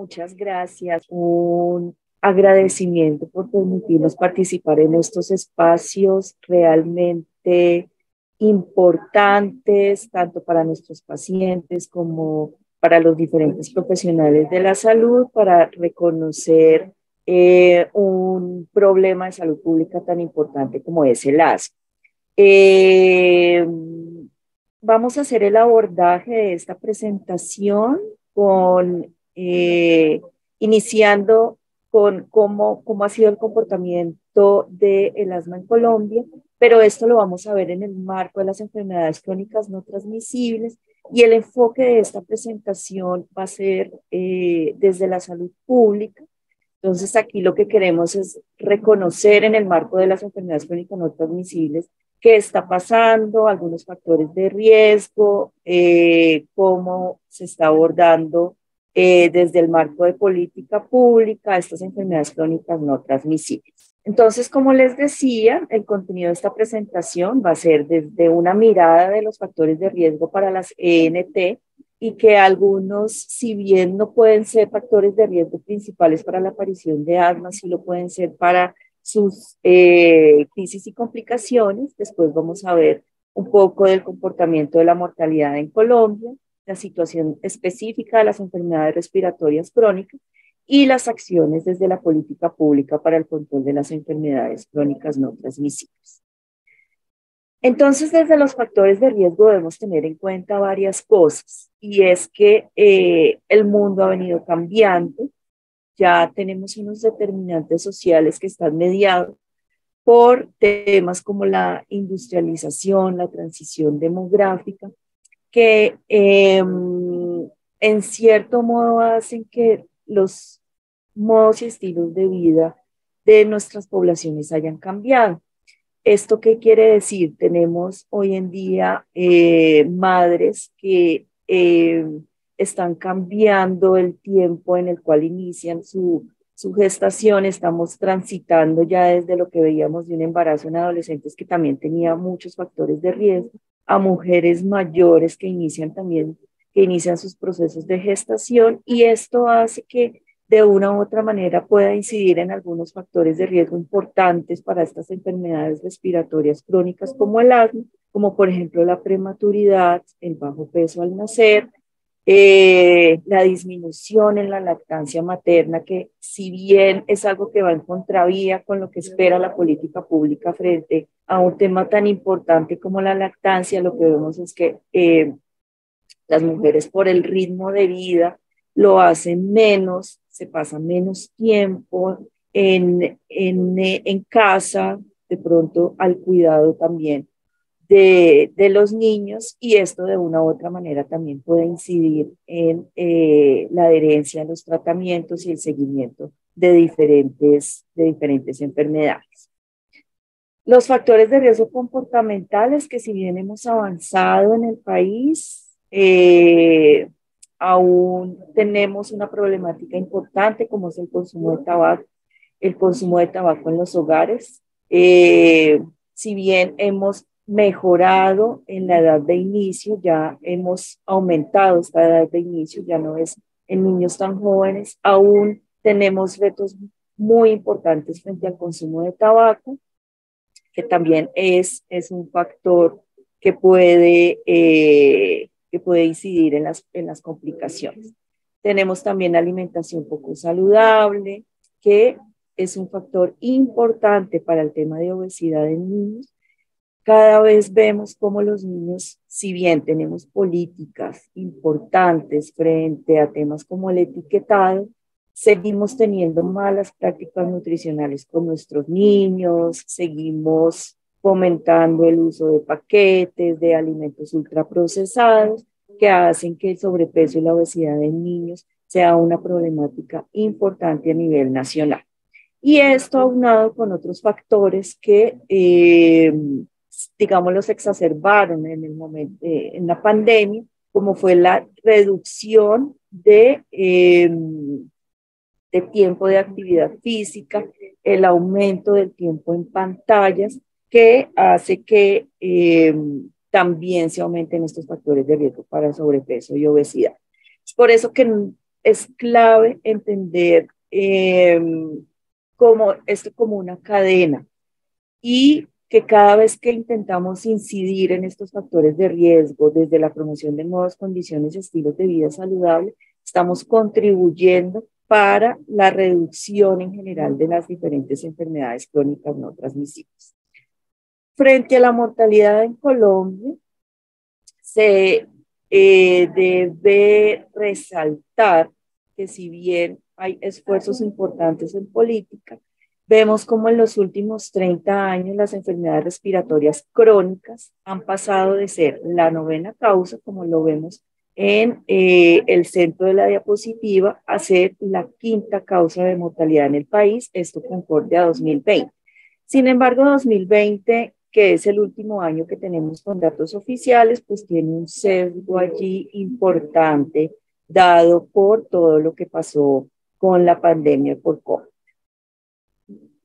muchas gracias. Un agradecimiento por permitirnos participar en estos espacios realmente importantes, tanto para nuestros pacientes como para los diferentes profesionales de la salud, para reconocer un problema de salud pública tan importante como es el asma. Eh, Vamos a hacer el abordaje de esta presentación con, iniciando con cómo ha sido el comportamiento del asma en Colombia, pero esto lo vamos a ver en el marco de las enfermedades crónicas no transmisibles y el enfoque de esta presentación va a ser desde la salud pública. Entonces aquí lo que queremos es reconocer en el marco de las enfermedades crónicas no transmisibles qué está pasando, algunos factores de riesgo, cómo se está abordando desde el marco de política pública estas enfermedades crónicas no transmisibles. Entonces, como les decía, el contenido de esta presentación va a ser desde una mirada de los factores de riesgo para las ENT y que algunos, si bien no pueden ser factores de riesgo principales para la aparición de asma, sí lo pueden ser para sus crisis y complicaciones. Después vamos a ver un poco del comportamiento de la mortalidad en Colombia, la situación específica de las enfermedades respiratorias crónicas y las acciones desde la política pública para el control de las enfermedades crónicas no transmisibles. Entonces, desde los factores de riesgo debemos tener en cuenta varias cosas, y es que el mundo ha venido cambiando. Ya tenemos unos determinantes sociales que están mediados por temas como la industrialización, la transición demográfica, que en cierto modo hacen que los modos y estilos de vida de nuestras poblaciones hayan cambiado. ¿Esto qué quiere decir? Tenemos hoy en día madres que están cambiando el tiempo en el cual inician su gestación. Estamos transitando ya desde lo que veíamos de un embarazo en adolescentes que también tenía muchos factores de riesgo, a mujeres mayores que inician sus procesos de gestación, y esto hace que de una u otra manera pueda incidir en algunos factores de riesgo importantes para estas enfermedades respiratorias crónicas como el asma, como por ejemplo la prematuridad, el bajo peso al nacer, la disminución en la lactancia materna, que si bien es algo que va en contravía con lo que espera la política pública frente a un tema tan importante como la lactancia, lo que vemos es que las mujeres por el ritmo de vida lo hacen menos, se pasa menos tiempo en casa, de pronto al cuidado también de los niños, y esto de una u otra manera también puede incidir en la adherencia a los tratamientos y el seguimiento de diferentes enfermedades. Los factores de riesgo comportamentales, que si bien hemos avanzado en el país, aún tenemos una problemática importante como es el consumo de tabaco en los hogares. Si bien hemos mejorado en la edad de inicio, ya hemos aumentado esta edad de inicio, ya no es en niños tan jóvenes, aún tenemos retos muy importantes frente al consumo de tabaco, que también es un factor que puede incidir en las complicaciones. Tenemos también alimentación poco saludable, que es un factor importante para el tema de obesidad en niños. Cada vez vemos cómo los niños, si bien tenemos políticas importantes frente a temas como el etiquetado, seguimos teniendo malas prácticas nutricionales con nuestros niños, seguimos fomentando el uso de paquetes, de alimentos ultraprocesados, que hacen que el sobrepeso y la obesidad en niños sea una problemática importante a nivel nacional. Y esto aunado con otros factores que, digamos, los exacerbaron en el momento, en la pandemia, como fue la reducción de tiempo de actividad física, el aumento del tiempo en pantallas, que hace que también se aumenten estos factores de riesgo para sobrepeso y obesidad. Es por eso que es clave entender esto como una cadena y que cada vez que intentamos incidir en estos factores de riesgo, desde la promoción de nuevas condiciones y estilos de vida saludable, estamos contribuyendo para la reducción en general de las diferentes enfermedades crónicas no transmisibles. Frente a la mortalidad en Colombia, se debe resaltar que si bien hay esfuerzos importantes en política, vemos como en los últimos 30 años las enfermedades respiratorias crónicas han pasado de ser la novena causa, como lo vemos en el centro de la diapositiva, a ser la quinta causa de mortalidad en el país, esto concorde a 2020. Sin embargo, 2020, que es el último año que tenemos con datos oficiales, pues tiene un sesgo allí importante dado por todo lo que pasó con la pandemia por COVID.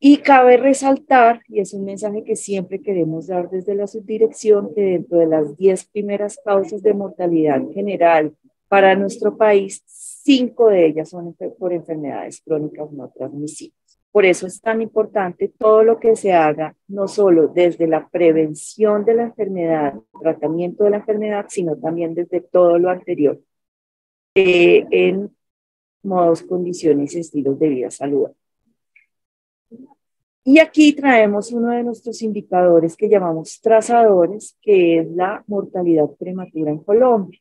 Y cabe resaltar, y es un mensaje que siempre queremos dar desde la subdirección, que dentro de las 10 primeras causas de mortalidad general para nuestro país, 5 de ellas son por enfermedades crónicas no transmisibles. Por eso es tan importante todo lo que se haga, no solo desde la prevención de la enfermedad, tratamiento de la enfermedad, sino también desde todo lo anterior, en modos, condiciones y estilos de vida saludables. Y aquí traemos uno de nuestros indicadores que llamamos trazadores, que es la mortalidad prematura en Colombia.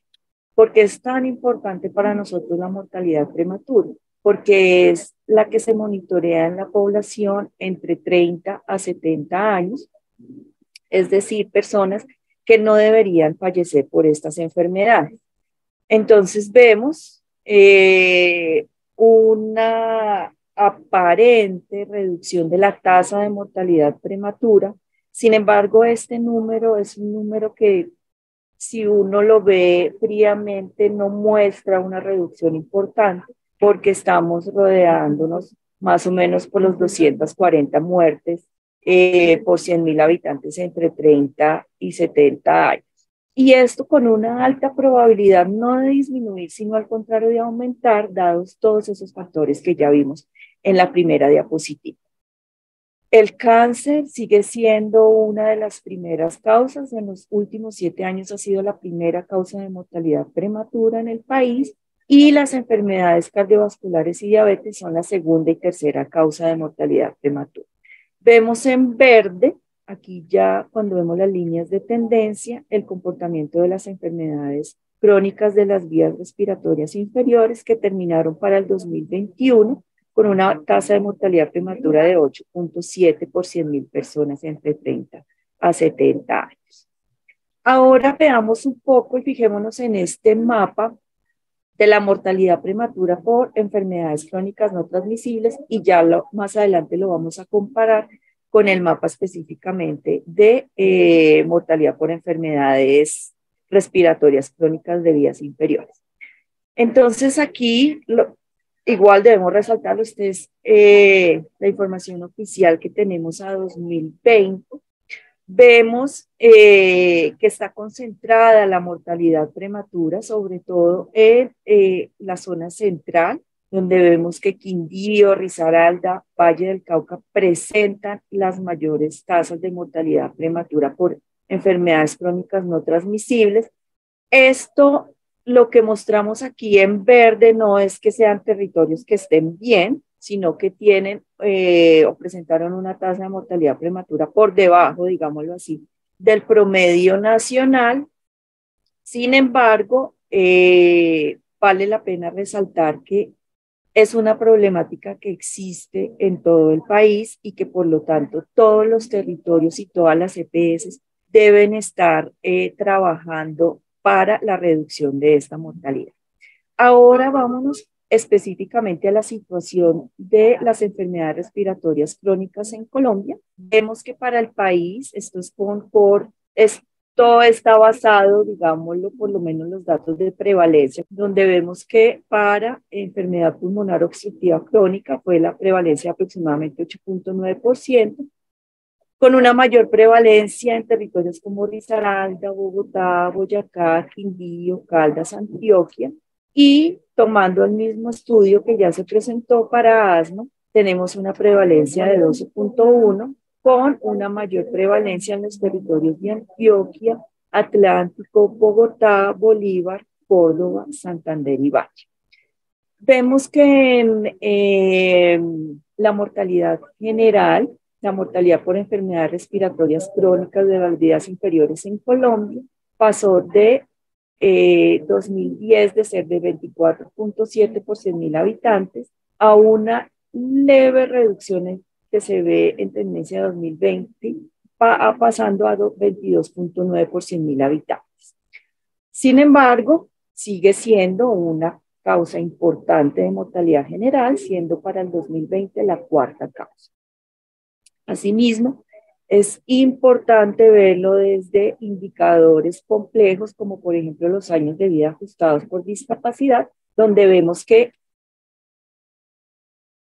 ¿Por qué es tan importante para nosotros la mortalidad prematura? Porque es la que se monitorea en la población entre 30 a 70 años, es decir, personas que no deberían fallecer por estas enfermedades. Entonces vemos una aparente reducción de la tasa de mortalidad prematura. Sin embargo, este número es un número que, si uno lo ve fríamente, no muestra una reducción importante porque estamos rodeándonos más o menos por los 240 muertes por 100.000 habitantes entre 30 y 70 años. Y esto con una alta probabilidad no de disminuir, sino al contrario de aumentar, dados todos esos factores que ya vimos en la primera diapositiva. El cáncer sigue siendo una de las primeras causas. En los últimos 7 años ha sido la primera causa de mortalidad prematura en el país, y las enfermedades cardiovasculares y diabetes son la segunda y tercera causa de mortalidad prematura. Vemos en verde, aquí ya cuando vemos las líneas de tendencia, el comportamiento de las enfermedades crónicas de las vías respiratorias inferiores que terminaron para el 2021 con una tasa de mortalidad prematura de 8.7 por 100.000 personas entre 30 a 70 años. Ahora veamos un poco y fijémonos en este mapa de la mortalidad prematura por enfermedades crónicas no transmisibles, y ya más adelante lo vamos a comparar con el mapa específicamente de mortalidad por enfermedades respiratorias crónicas de vías inferiores. Entonces aquí igual debemos resaltarlo, esta es la información oficial que tenemos a 2020. Vemos que está concentrada la mortalidad prematura, sobre todo en la zona central, donde vemos que Quindío, Risaralda, Valle del Cauca presentan las mayores tasas de mortalidad prematura por enfermedades crónicas no transmisibles. Esto, lo que mostramos aquí en verde, no es que sean territorios que estén bien, sino que tienen o presentaron una tasa de mortalidad prematura por debajo, digámoslo así, del promedio nacional. Sin embargo, vale la pena resaltar que es una problemática que existe en todo el país y que por lo tanto todos los territorios y todas las EPS deben estar trabajando para la reducción de esta mortalidad. Ahora vámonos específicamente a la situación de las enfermedades respiratorias crónicas en Colombia. Vemos que para el país, esto está basado, digámoslo, por lo menos los datos de prevalencia, donde vemos que para enfermedad pulmonar obstructiva crónica fue la prevalencia aproximadamente 8.9%, con una mayor prevalencia en territorios como Risaralda, Bogotá, Boyacá, Quindío, Caldas, Antioquia, Y tomando el mismo estudio que ya se presentó para asma, tenemos una prevalencia de 12.1 con una mayor prevalencia en los territorios de Antioquia, Atlántico, Bogotá, Bolívar, Córdoba, Santander y Valle. Vemos que la mortalidad general, la mortalidad por enfermedades respiratorias crónicas de las vías inferiores en Colombia pasó de 2010 de ser de 24.7 por 100.000 habitantes a una leve reducción que se ve en tendencia 2020, pasando a 22.9 por 100.000 habitantes. Sin embargo, sigue siendo una causa importante de mortalidad general, siendo para el 2020 la cuarta causa. Asimismo, es importante verlo desde indicadores complejos, como por ejemplo los años de vida ajustados por discapacidad, donde vemos que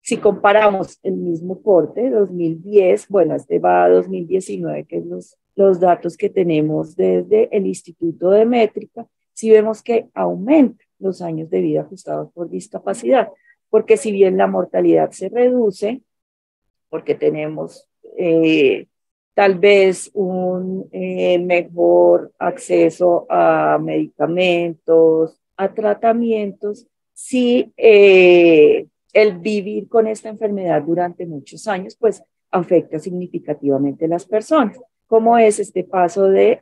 si comparamos el mismo corte, 2010, bueno, este va a 2019, que es los datos que tenemos desde el Instituto de Métrica, si vemos que aumenta los años de vida ajustados por discapacidad, porque si bien la mortalidad se reduce, porque tenemos tal vez un mejor acceso a medicamentos, a tratamientos, si el vivir con esta enfermedad durante muchos años, pues afecta significativamente a las personas, como es este paso de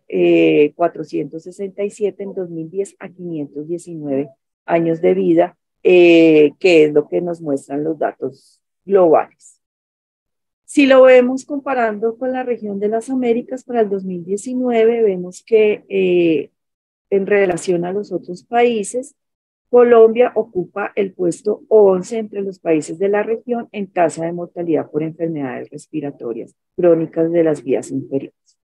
467 en 2010 a 519 años de vida, que es lo que nos muestran los datos globales. Si lo vemos comparando con la región de las Américas para el 2019, vemos que en relación a los otros países, Colombia ocupa el puesto 11 entre los países de la región en tasa de mortalidad por enfermedades respiratorias crónicas de las vías inferiores.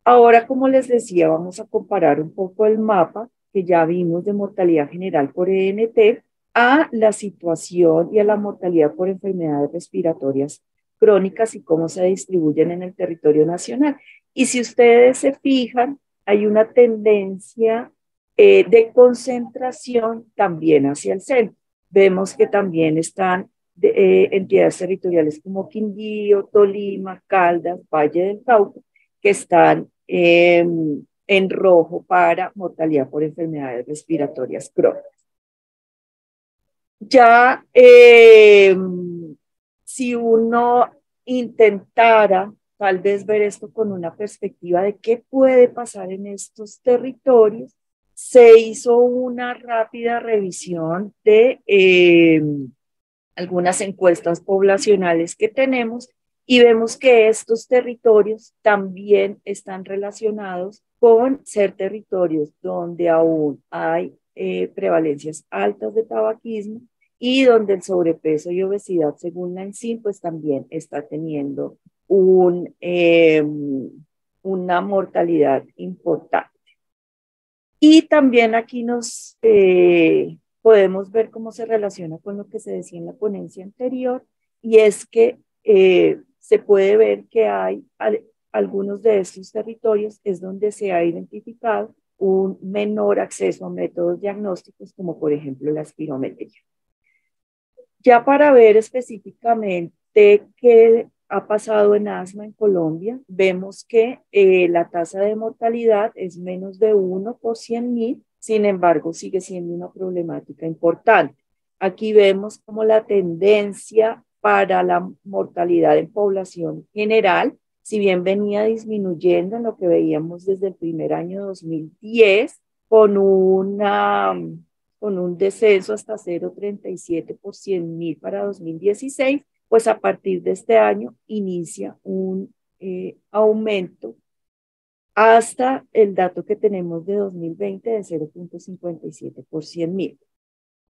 Ahora, como les decía, vamos a comparar un poco el mapa que ya vimos de mortalidad general por ENT a la situación y a la mortalidad por enfermedades respiratorias crónicas y cómo se distribuyen en el territorio nacional. Y si ustedes se fijan, hay una tendencia de concentración también hacia el centro. Vemos que también están entidades territoriales como Quindío, Tolima, Caldas, Valle del Cauca, que están en rojo para mortalidad por enfermedades respiratorias crónicas. Ya si uno intentara tal vez ver esto con una perspectiva de qué puede pasar en estos territorios, se hizo una rápida revisión de algunas encuestas poblacionales que tenemos y vemos que estos territorios también están relacionados con ser territorios donde aún hay prevalencias altas de tabaquismo y donde el sobrepeso y obesidad, según la ENSIM, pues también está teniendo una mortalidad importante. Y también aquí nos podemos ver cómo se relaciona con lo que se decía en la ponencia anterior, y es que se puede ver que hay algunos de estos territorios es donde se ha identificado un menor acceso a métodos diagnósticos, como por ejemplo la espirometría. Ya para ver específicamente qué ha pasado en asma en Colombia, vemos que la tasa de mortalidad es menos de 1 por 100.000, sin embargo sigue siendo una problemática importante. Aquí vemos como la tendencia para la mortalidad en población general, si bien venía disminuyendo en lo que veíamos desde el primer año 2010, con un descenso hasta 0,37 por 100.000 para 2016, pues a partir de este año inicia un aumento hasta el dato que tenemos de 2020 de 0,57 por 100.000.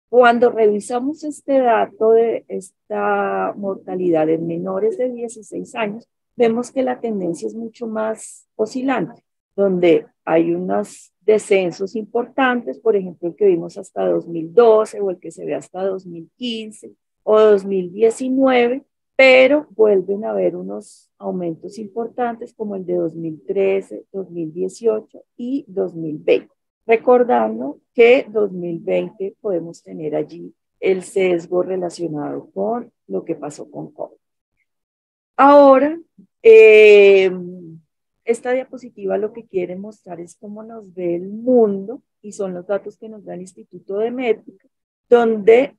Cuando revisamos este dato de esta mortalidad en menores de 16 años, vemos que la tendencia es mucho más oscilante, donde hay unos descensos importantes, por ejemplo, el que vimos hasta 2012 o el que se ve hasta 2015 o 2019, pero vuelven a haber unos aumentos importantes como el de 2013, 2018 y 2020. recordando que 2020 podemos tener allí el sesgo relacionado con lo que pasó con COVID. Ahora, esta diapositiva lo que quiere mostrar es cómo nos ve el mundo y son los datos que nos da el Instituto de Métrica, donde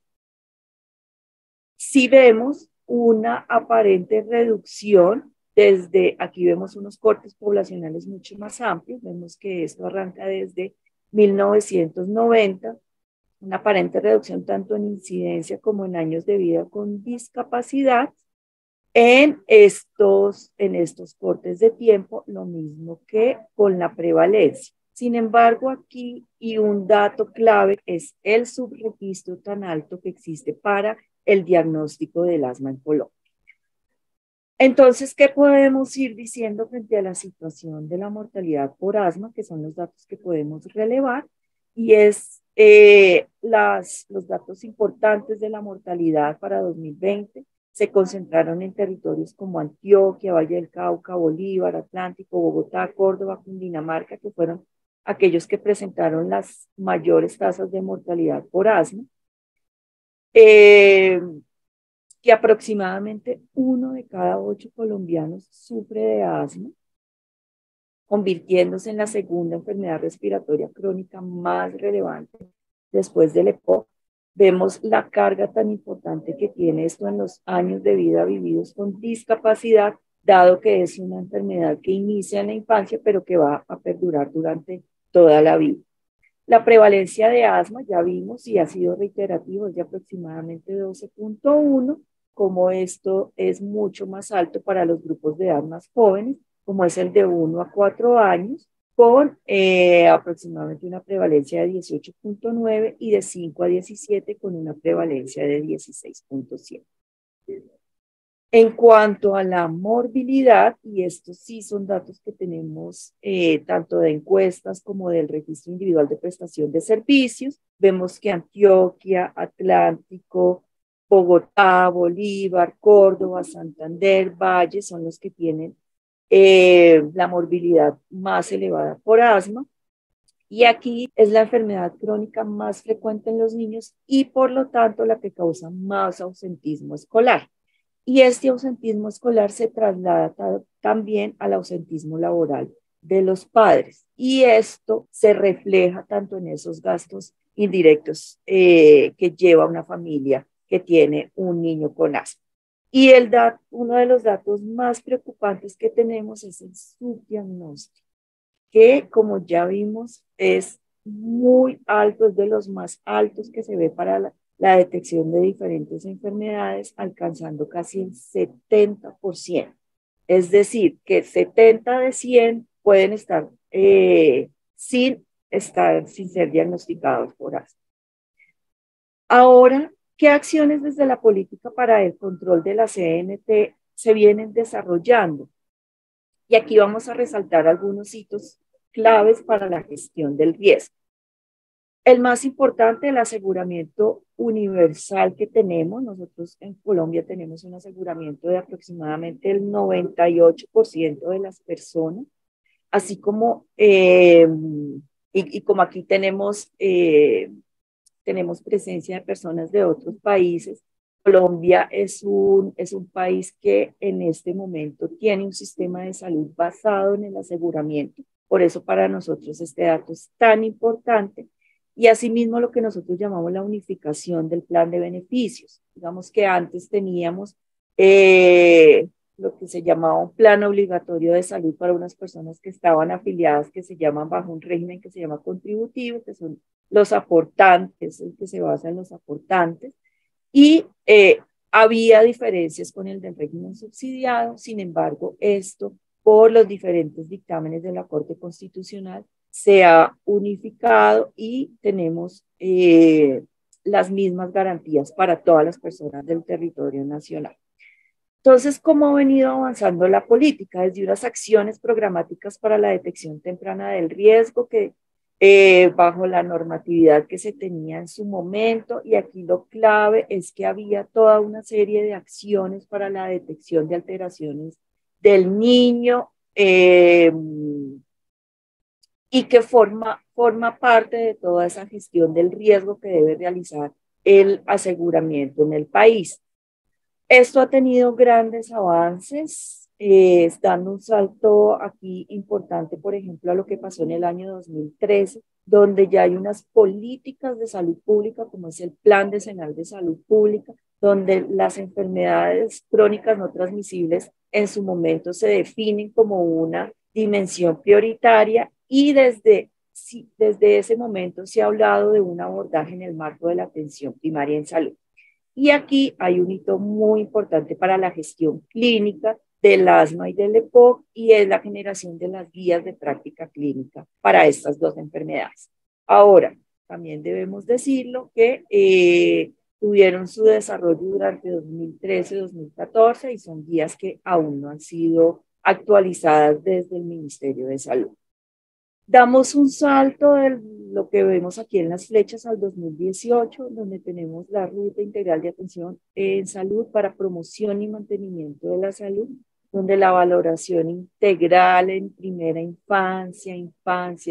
sí vemos una aparente reducción. Desde aquí vemos unos cortes poblacionales mucho más amplios, vemos que esto arranca desde 1990, una aparente reducción tanto en incidencia como en años de vida con discapacidad en estos cortes de tiempo, lo mismo que con la prevalencia. Sin embargo, aquí, y un dato clave, es el subregistro tan alto que existe para el diagnóstico del asma en Colombia. Entonces, ¿qué podemos ir diciendo frente a la situación de la mortalidad por asma, que son los datos que podemos relevar? Y es los datos importantes de la mortalidad para 2020 se concentraron en territorios como Antioquia, Valle del Cauca, Bolívar, Atlántico, Bogotá, Córdoba, Cundinamarca, que fueron aquellos que presentaron las mayores tasas de mortalidad por asma. Que aproximadamente 1 de cada 8 colombianos sufre de asma, convirtiéndose en la segunda enfermedad respiratoria crónica más relevante después del EPOC. Vemos la carga tan importante que tiene esto en los años de vida vividos con discapacidad, dado que es una enfermedad que inicia en la infancia, pero que va a perdurar durante toda la vida. La prevalencia de asma, ya vimos, y ha sido reiterativo, es de aproximadamente 12.1, como esto es mucho más alto para los grupos de edad más jóvenes, como es el de 1 a 4 años, con aproximadamente una prevalencia de 18.9 y de 5 a 17 con una prevalencia de 16.7. En cuanto a la morbilidad, y estos sí son datos que tenemos tanto de encuestas como del registro individual de prestación de servicios, vemos que Antioquia, Atlántico, Bogotá, Bolívar, Córdoba, Santander, Valle son los que tienen la morbilidad más elevada por asma. Y aquí es la enfermedad crónica más frecuente en los niños y por lo tanto la que causa más ausentismo escolar. Y este ausentismo escolar se traslada también al ausentismo laboral de los padres. Y esto se refleja tanto en esos gastos indirectos que lleva una familia que tiene un niño con asma. Y uno de los datos más preocupantes que tenemos es el subdiagnóstico, que como ya vimos es muy alto, es de los más altos que se ve para la detección de diferentes enfermedades, alcanzando casi el 70%. Es decir, que 70 de 100 pueden estar sin ser diagnosticados por asma. Ahora, ¿qué acciones desde la política para el control de la CNT se vienen desarrollando? Y aquí vamos a resaltar algunos hitos claves para la gestión del riesgo. El más importante, el aseguramiento universal que tenemos. Nosotros en Colombia tenemos un aseguramiento de aproximadamente el 98% de las personas, así como, y como aquí tenemos presencia de personas de otros países. Colombia es un país que en este momento tiene un sistema de salud basado en el aseguramiento. Por eso para nosotros este dato es tan importante. Y asimismo lo que nosotros llamamos la unificación del plan de beneficios. Digamos que antes teníamos lo que se llamaba un plan obligatorio de salud para unas personas que estaban afiliadas, que se llaman bajo un régimen que se llama contributivo, que son los aportantes, el que se basa en los aportantes, y había diferencias con el del régimen subsidiado. Sin embargo, esto, por los diferentes dictámenes de la Corte Constitucional, se ha unificado y tenemos las mismas garantías para todas las personas del territorio nacional. Entonces, ¿cómo ha venido avanzando la política? Desde unas acciones programáticas para la detección temprana del riesgo que bajo la normatividad que se tenía en su momento, y aquí lo clave es que había toda una serie de acciones para la detección de alteraciones del niño y que forma parte de toda esa gestión del riesgo que debe realizar el aseguramiento en el país. Esto ha tenido grandes avances, dando un salto aquí importante, por ejemplo, a lo que pasó en el año 2013, donde ya hay unas políticas de salud pública, como es el Plan Decenal de Salud Pública, donde las enfermedades crónicas no transmisibles en su momento se definen como una dimensión prioritaria y desde ese momento se ha hablado de un abordaje en el marco de la atención primaria en salud. Y aquí hay un hito muy importante para la gestión clínica del asma y del EPOC y es la generación de las guías de práctica clínica para estas dos enfermedades. Ahora, también debemos decirlo que tuvieron su desarrollo durante 2013-2014 y son guías que aún no han sido actualizadas desde el Ministerio de Salud. Damos un salto de lo que vemos aquí en las flechas al 2018, donde tenemos la Ruta Integral de Atención en Salud para promoción y mantenimiento de la salud, donde la valoración integral en primera infancia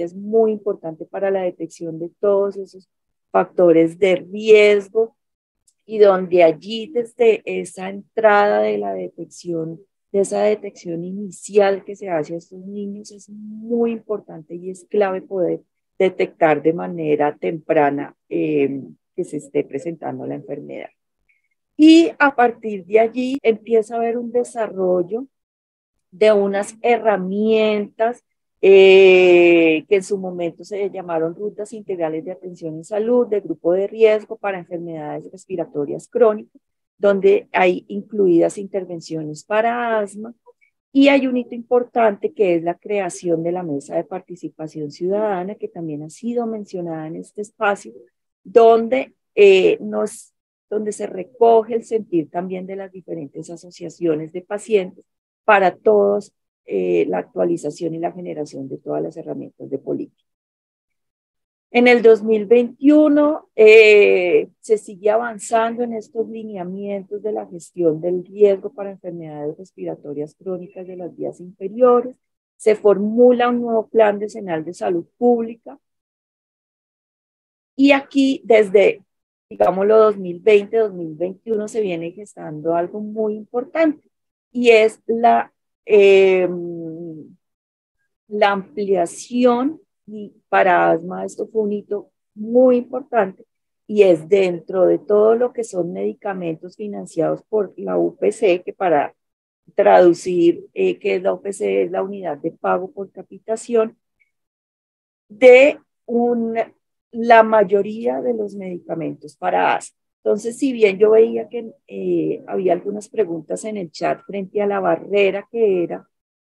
es muy importante para la detección de todos esos factores de riesgo y donde allí desde esa entrada de la detección, de esa detección inicial que se hace a estos niños, es muy importante y es clave poder detectar de manera temprana que se esté presentando la enfermedad. Y a partir de allí empieza a haber un desarrollo de unas herramientas que en su momento se llamaron rutas integrales de atención en salud de grupo de riesgo para enfermedades respiratorias crónicas, donde hay incluidas intervenciones para asma y hay un hito importante que es la creación de la mesa de participación ciudadana, que también ha sido mencionada en este espacio, donde, donde se recoge el sentir también de las diferentes asociaciones de pacientes para todos la actualización y la generación de todas las herramientas de política. En el 2021 se sigue avanzando en estos lineamientos de la gestión del riesgo para enfermedades respiratorias crónicas de las vías inferiores. Se formula un nuevo plan decenal de salud pública. Y aquí desde, digámoslo, 2020-2021 se viene gestando algo muy importante y es la ampliación y para asma esto fue un hito muy importante y es dentro de todo lo que son medicamentos financiados por la UPC, que para traducir qué es la UPC es la unidad de pago por capitación, de la mayoría de los medicamentos para asma. Entonces, si bien yo veía que había algunas preguntas en el chat frente a la barrera que era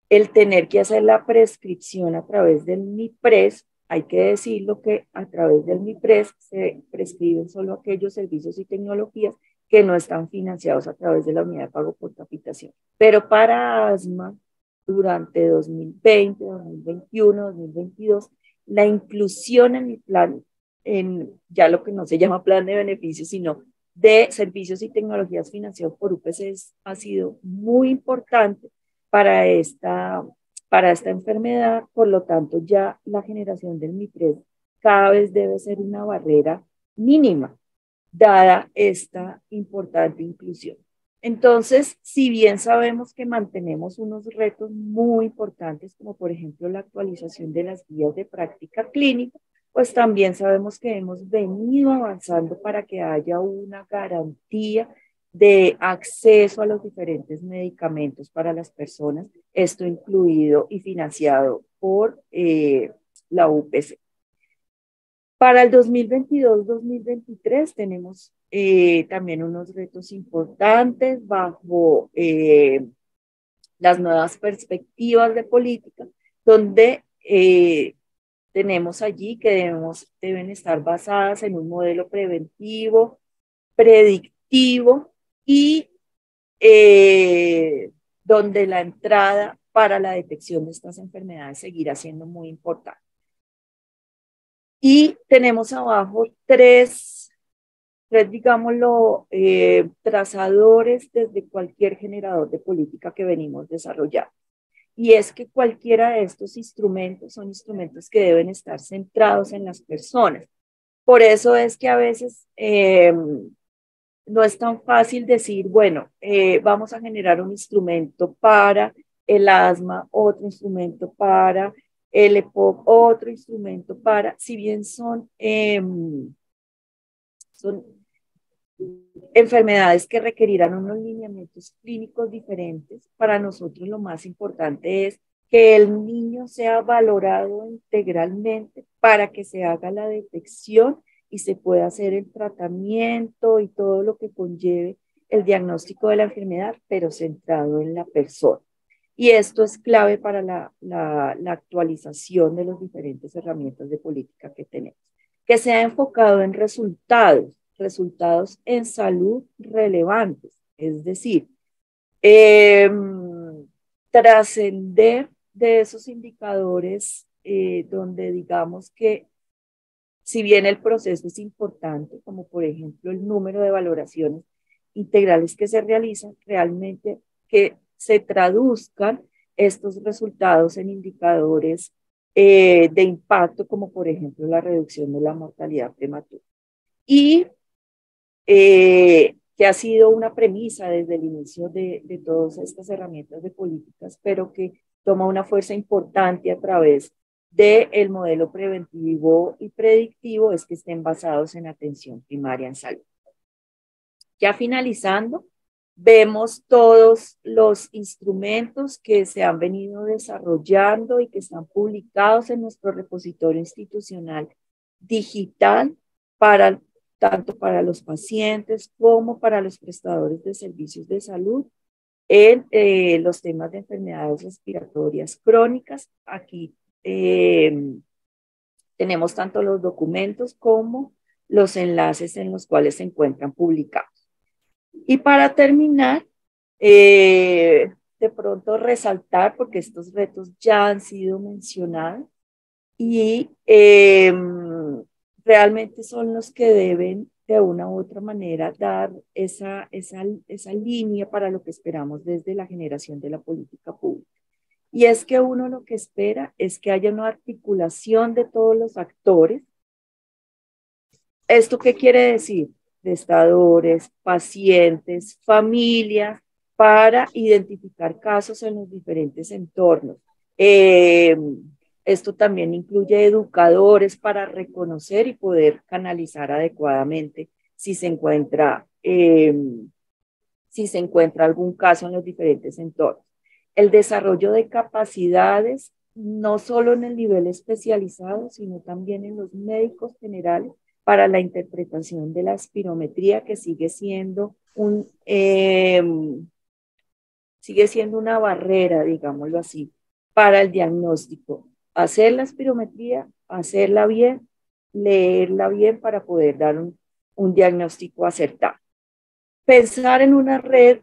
el tener que hacer la prescripción a través del MIPRES, hay que decirlo que a través del MIPRES se prescriben solo aquellos servicios y tecnologías que no están financiados a través de la unidad de pago por capitación. Pero para asma, durante 2020, 2021, 2022, la inclusión en el plan, en ya lo que no se llama plan de beneficios, sino de servicios y tecnologías financiados por UPC ha sido muy importante para esta enfermedad. Por lo tanto, ya la generación del MIPRES cada vez debe ser una barrera mínima, dada esta importante inclusión. Entonces, si bien sabemos que mantenemos unos retos muy importantes, como por ejemplo la actualización de las guías de práctica clínica, pues también sabemos que hemos venido avanzando para que haya una garantía de acceso a los diferentes medicamentos para las personas, esto incluido y financiado por la UPC. Para el 2022-2023 tenemos también unos retos importantes bajo las nuevas perspectivas de política, donde tenemos allí que deben estar basadas en un modelo preventivo, predictivo y donde la entrada para la detección de estas enfermedades seguirá siendo muy importante. Y tenemos abajo tres digámoslo, trazadores desde cualquier generador de política que venimos desarrollando. y es que cualquiera de estos instrumentos son instrumentos que deben estar centrados en las personas. Por eso es que a veces no es tan fácil decir, bueno, vamos a generar un instrumento para el asma, otro instrumento para el EPOC, otro instrumento para, si bien son enfermedades que requerirán unos lineamientos clínicos diferentes. Para nosotros lo más importante es que el niño sea valorado integralmente para que se haga la detección y se pueda hacer el tratamiento y todo lo que conlleve el diagnóstico de la enfermedad, pero centrado en la persona. Y esto es clave para la actualización de las diferentes herramientas de política que tenemos. Que sea enfocado en resultados en salud relevantes, es decir, eh, trascender de esos indicadores donde digamos que si bien el proceso es importante, como por ejemplo el número de valoraciones integrales que se realizan, realmente que se traduzcan estos resultados en indicadores de impacto, como por ejemplo la reducción de la mortalidad prematura. Y que ha sido una premisa desde el inicio de todas estas herramientas de políticas, pero que toma una fuerza importante a través del modelo preventivo y predictivo, es que estén basados en atención primaria en salud. Ya finalizando, vemos todos los instrumentos que se han venido desarrollando y que están publicados en nuestro repositorio institucional digital para tanto para los pacientes como para los prestadores de servicios de salud en los temas de enfermedades respiratorias crónicas. Aquí tenemos tanto los documentos como los enlaces en los cuales se encuentran publicados. Y para terminar, de pronto resaltar, porque estos retos ya han sido mencionados y realmente son los que deben de una u otra manera dar esa línea para lo que esperamos desde la generación de la política pública. Y es que uno lo que espera es que haya una articulación de todos los actores. ¿Esto qué quiere decir? Prestadores, pacientes, familias, para identificar casos en los diferentes entornos. Esto también incluye educadores para reconocer y poder canalizar adecuadamente si se encuentra algún caso en los diferentes entornos. El desarrollo de capacidades, no solo en el nivel especializado, sino también en los médicos generales, para la interpretación de la espirometría, que sigue siendo una barrera, digámoslo así, para el diagnóstico. Hacer la espirometría, hacerla bien, leerla bien para poder dar un diagnóstico acertado. Pensar en una red,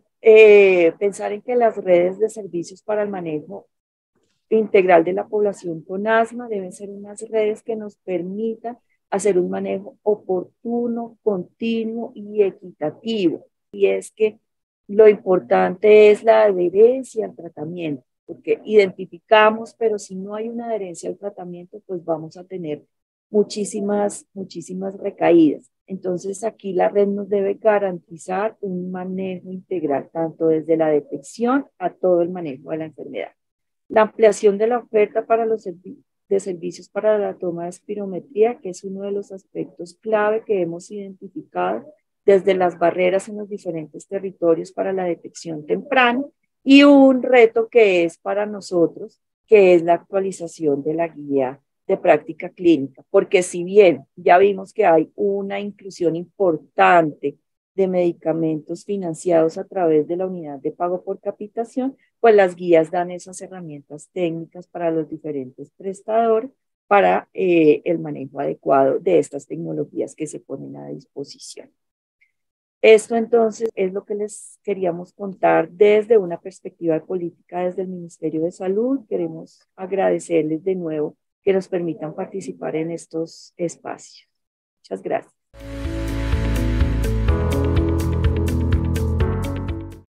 pensar en que las redes de servicios para el manejo integral de la población con asma deben ser unas redes que nos permitan hacer un manejo oportuno, continuo y equitativo. Y es que lo importante es la adherencia al tratamiento, porque identificamos, pero si no hay una adherencia al tratamiento, pues vamos a tener muchísimas recaídas. Entonces aquí la red nos debe garantizar un manejo integral, tanto desde la detección a todo el manejo de la enfermedad. La ampliación de la oferta para los servicios para la toma de espirometría, que es uno de los aspectos clave que hemos identificado desde las barreras en los diferentes territorios para la detección temprana, y un reto que es para nosotros, que es la actualización de la guía de práctica clínica, porque si bien ya vimos que hay una inclusión importante de medicamentos financiados a través de la unidad de pago por capitación, pues las guías dan esas herramientas técnicas para los diferentes prestadores para el manejo adecuado de estas tecnologías que se ponen a disposición. Esto entonces es lo que les queríamos contar desde una perspectiva de política desde el Ministerio de Salud. Queremos agradecerles de nuevo que nos permitan participar en estos espacios. Muchas gracias.